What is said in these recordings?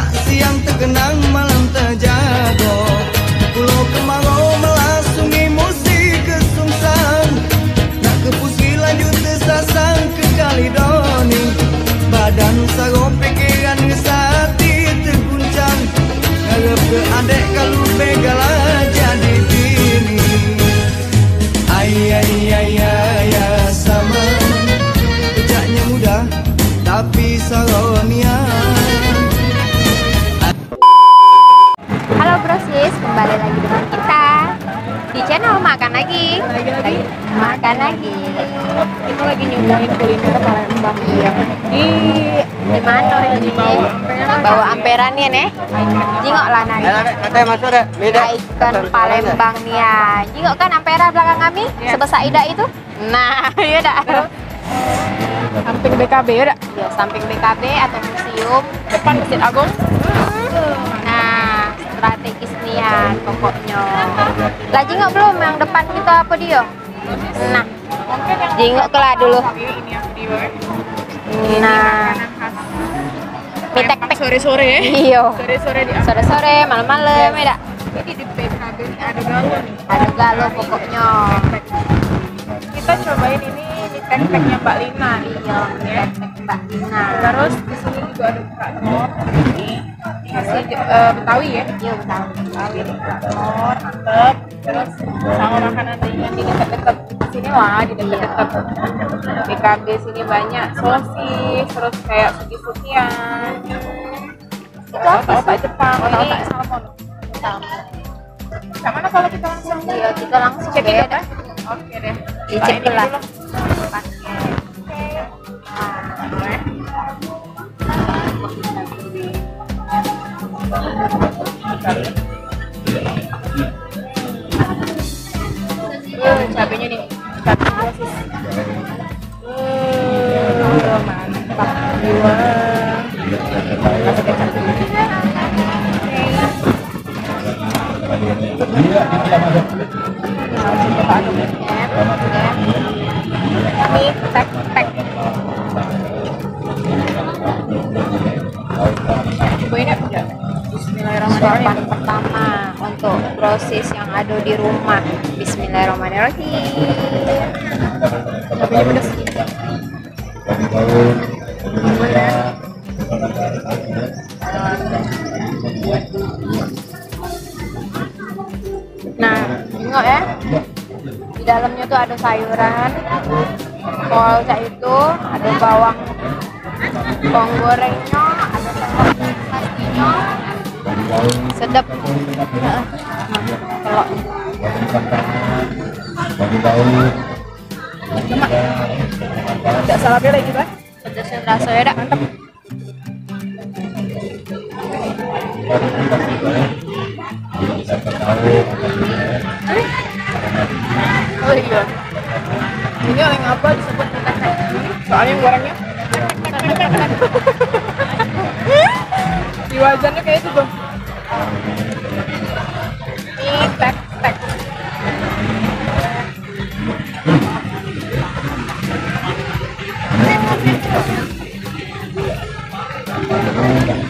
tak siang terkenang malam terjago. Pulau kemarau melasungi musik kesungsang, nak ke pusi lanjut tersasang ke Kalidoni. Badan sarong pikiran ngesati terguncang, ngarep ke adek kalau begala jadi bini. Ay ay ay ay sama, kejaknya mudah tapi saronia. Halo brosis, kembali lagi dengan kita di channel Makan Lagi. Makan Lagi. Kita lagi nyobain kuliner Palembang. Iya. Di mana ini? Bawa amperan ya nih. Jingok lah nanya. Katanya masuk deh. Ikon Palembang nih ya. Jingok kan ampera belakang kami sebesar ida itu. Nah, iya dah. Samping BKB ya, dak? Ya, samping BKB atau museum Depan Masjid Agung. Nah, strategis nian pokoknya. Lah jingok belum yang depan kita apa dia? Nah, Mungkin yang jingok kelah dulu. ini yang video ya. Nah, Makanan khas mitek-tek. sore-sore ya. Iya. Sore-sore di Sore-sore, malam-malam ya dak. Ini di BKB ini ada galon. Ada galo pokoknya. Kita cobain ini di tek-teknya Mbak Lina. Iya, mitek-tek Mbak Lina. Terus di sini juga ada kerak telur. Ini khasnya Betawi ya. Iya, betul. Betawi di kerak telur, mantep. Terus sama makanan ringan di dekat-dekat sini lah, di dekat-dekat BKB sini banyak sosis, terus kayak suki-sukian. Itu apa Otak sih? Jepang, Oh, ini otak. salmon. Sama. Gimana kalau kita langsung Iya, kita langsung cek deh. ya, Dak? Oke deh. Dicek Ini lah. dulu. Cabenya nih, cabai sosis. Mantap jiwa. Kasih kecap dulu. Ini tek-tek. Cobain ya. Bismillahirrahmanirrahim. Sarapan pertama untuk brosis yang ada di rumah. Bismillahirrahmanirrahim. Cabenya pedas. Nah, tengok ya. Di dalamnya tuh ada sayuran, kol itu, ada bawang gorengnya, ada telur pastinya, sedap. Telur. Tidak salah pilih juga. Pedasnya terasa ya, dak. Oh iya. Ini oleh apa disebut tek-tek? Soalnya gorengnya di wajannya kayak itu tuh. Ini tek-tek.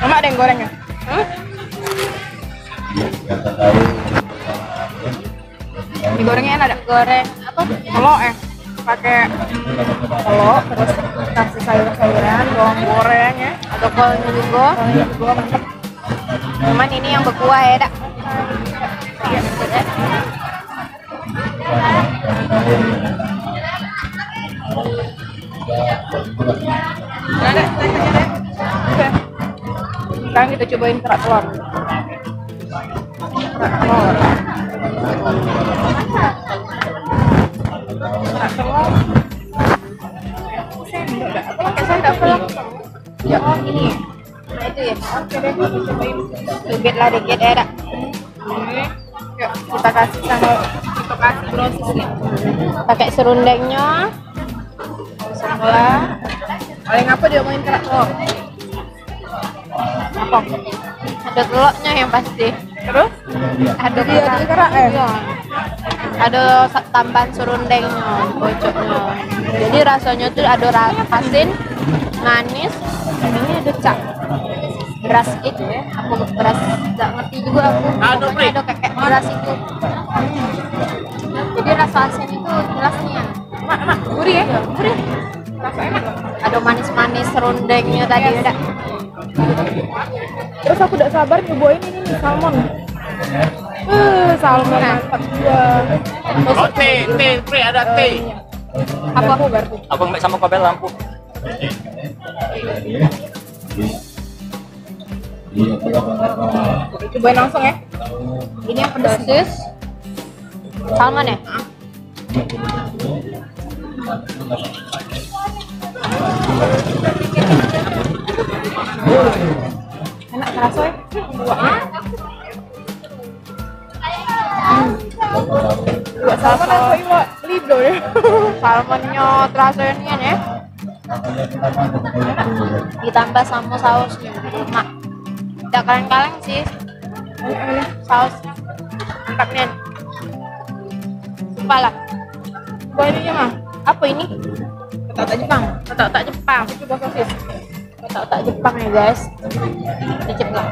Mama ada yang gorengnya? Digorengnya enak ada Goreng apa? telur pakai telur terus kasih sayur-sayuran bawang goreng ya Ada kolnya juga. mantep. Cuman ini yang berkuah ya, dak. Nah, deh, tekniknya deh. Oke. Sekarang kita cobain kerak telur. Kerak telur. Kerak telur. Sendok dah. Aku pakai sendok langsung. Ya, oh ini. Nah, itu ya. Oke deh, kita cobain. Dikit lah, dikit ya, dak. Ini. Yuk, kita kasih sambal. Kita kasih brosis nih. Pakai serundengnya. Semula. Paling apa dia main kerak telur? Apa? Ada telurnya yang pasti. Terus? Ada Iya, di kerak Iya. Ada tambahan serundengnya, pojoknya. Jadi rasanya tuh ada asin, manis, ini ada cak. beras itu ya, aku beras nggak ngerti juga aku, pokoknya ada kayak beras itu. Jadi rasa asin itu jelas nih ya. Enak, gurih ya, gurih. Rasa enak. Ada manis-manis serundengnya tadi udah. Terus aku udah sabar nyobain ini nih salmon. Salmon mantap juga. Oh, teh, free ada teh. Apa? Garpu. Abang Mek sama Kobel lampu. Cobain langsung ya. Ini yang pedas. Salmon ya? Enak terasa ya. Buat salmon atau iwak lido ya. Salmonnya terasa ini ya. Ditambah sama sausnya, lemak. Tidak kaleng-kaleng sih. Sausnya mantap nih. Sumpah lah. Coba ininya mah. Apa ini? Otak Jepang. Otak Jepang. Coba sosis. Otak Jepang ya guys. Dikit lah.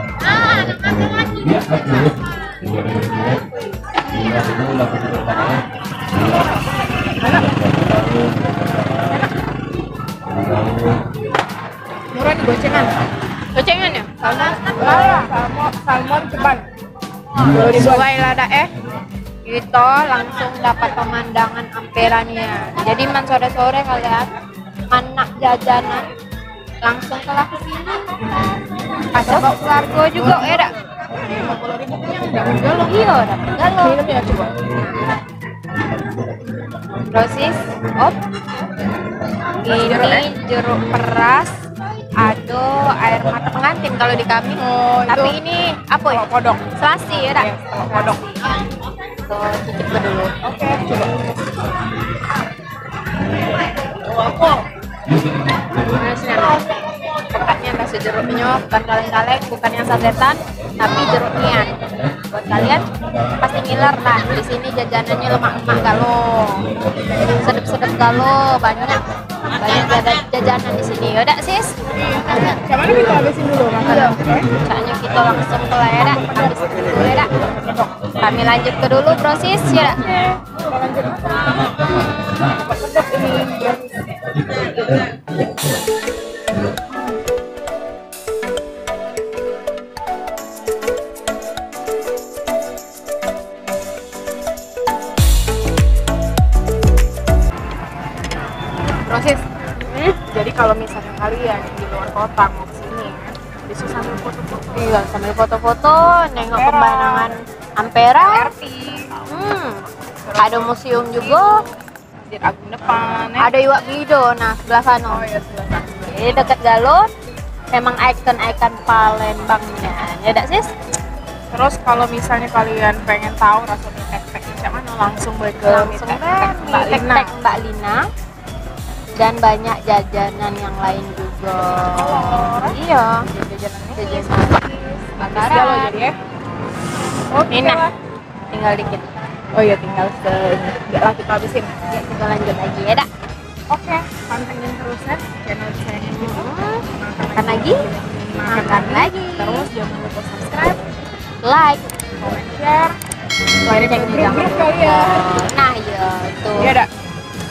Murah di gocengan. Gocengan ya? Salmon ceban. Sesuai lah dah gitu langsung dapat pemandangan amperannya. Jadi man sore-sore kalian anak jajanan langsung telah kesini. Ada bawa keluarga juga ya dak. 50.000 punya dapat galon. Iya dapat galon. Minum ya coba. Dosis op. Ini jeruk peras, ada air mata pengantin kalau di kami. Oh, tapi itu ini apa ya? kodok. Selasi ya dak. Iya, kodok. Tuh cicip dulu. Oke, coba. Pekatnya nasi jeruknya bukan kaleng-kaleng, bukan yang sasetan, tapi jeruknya. Buat kalian pasti ngiler lah. Di sini jajanannya lemak-lemak galo, sedep-sedep galo, banyak jajanan di sini. Yaudah sis. Yang mana kita habisin dulu makanan? Soalnya kita langsung ke layar, habis dulu ya. Kami lanjut ke dulu proses ya. Kita lanjut. Sedap ini. Proses. Jadi kalau misalnya kalian di luar kota mau kesini, bisa sambil foto-foto. Iya, sambil foto-foto, nengok Ampera. pemandangan Ampera. RT. Ada museum juga. Masjid Agung depan. Ada Iwak Bido, nah sebelah sana. Oh ya sebelah sana. Jadi dekat Galon, memang ikon-ikon Palembangnya. Ya dak sis? Terus kalau misalnya kalian pengen tahu rasa mie tek-tek macam mana, langsung boleh ke mie Langsung tek-tek Mbak Lina. tek Mbak Lina. Dan banyak jajanan yang lain juga. Iya, Jajanannya jajanan Galau bakaran. jadi ya. Oke Ini nah, lah. tinggal dikit. Oh iya tinggal segala kita habisin. Ya, kita lanjut lagi ya dak. Oke, pantengin terus ya channel saya gitu. Makan lagi, makan lagi. Terus jangan lupa subscribe, Like, comment, share. loncengnya jangan grup lupa. kalian. Nah iya itu Iya dak.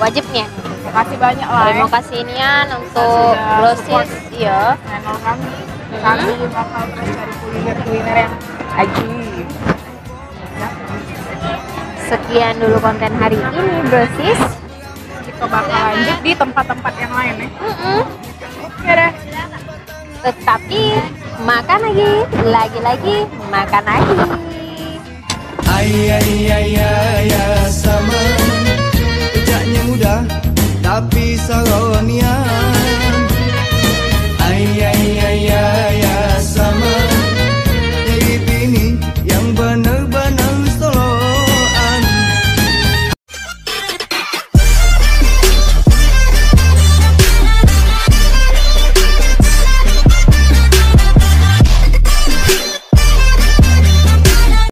wajibnya. Terima kasih banyak lah. Terima kasih Nian untuk Sudah Brosis. support. Iya. Channel kami. Kami bakal terus cari kuliner yang ajib. Sekian dulu konten hari ini Brosis. Kita bakal lanjut di tempat-tempat yang lain ya. Oke deh. Tetapi makan lagi makan lagi. Ayah sama. Ucapnya mudah tapi saronia